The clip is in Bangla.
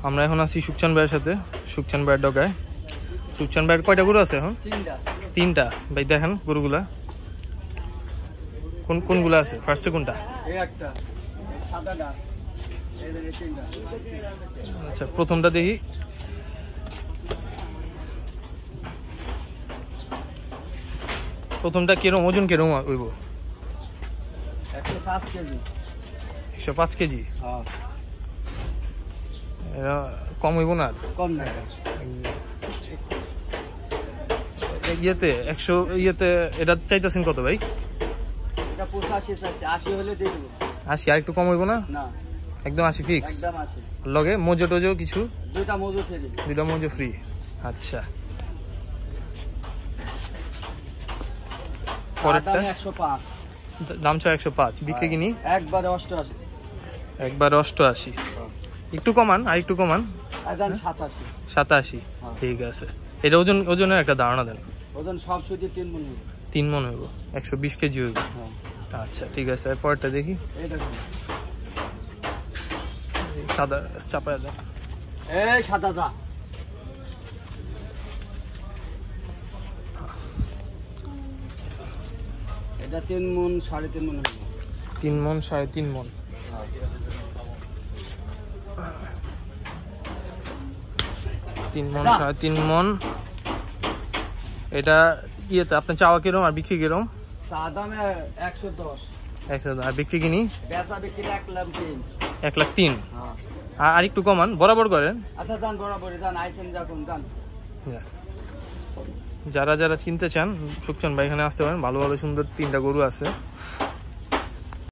আমরা এখন আছি সুকচান ভাইয়ের সাথে, সুকচান ভাইয়ের ডগায়। সুকচান ভাইয়ের কয়টা গরু আছে এখন? তিনটা। ভাই দেখেন গরুগুলা কোনগুলা আছে, ফার্স্টে কোনটা? আচ্ছা প্রথমটা দেখি। প্রথমটা কিরম ওজন, কিরম হইব? 105 কেজি। 105 কেজি? কম হইব না? কম না। ইয়েতে 100 ইয়েতে এটা চাইতেছেন কত ভাই? এটা 85 চাইছে, 80 হলে দিয়ে দেব। 80? আর একটু কম হইব না? না একদম 80 ফিক্স? একদম 80। লগে মজো টজো কিছু? দুইটা মজো ফ্রি। দুইটা মজো ফ্রি। আচ্ছা পরেরটা 105, দাম চা 105, বিক্রি কিনি একবারে 88। একবারে 88। একটু কমান, আর একটু কমান। আদান 87। 87? ঠিক আছে। এটা ওজনের একটা ধারণা দেন। ওজন সব সুদি 3 মণ হবে। 3 মণ হইব, 120 কেজি হইব। আচ্ছা ঠিক আছে, পরেরটা দেখি। এই দেখুন সাদা চাপায় দেন। এই সাদা দা। এটা 3 মণ 3.5 মণ হবে। 3 মণ 3.5 মণ। 3 মণ 3.5 মণ। এটা ইয়েতে আপনার চাওয়া কিরম আর বিক্রি কিরম? চা দামে 110। 110। আর বিক্রি কিনি? বেচা বিক্রি 1,03,000। 1,03,000? আর একটু কমান, বরাবর করেন। আচ্ছা যান বরাবরই যান, আইছেন যখন যান। যারা যারা চিনতে চান সুকচান ভাই এখানে আসতে পারেন, ভালো ভালো সুন্দর 3টা গরু আছে।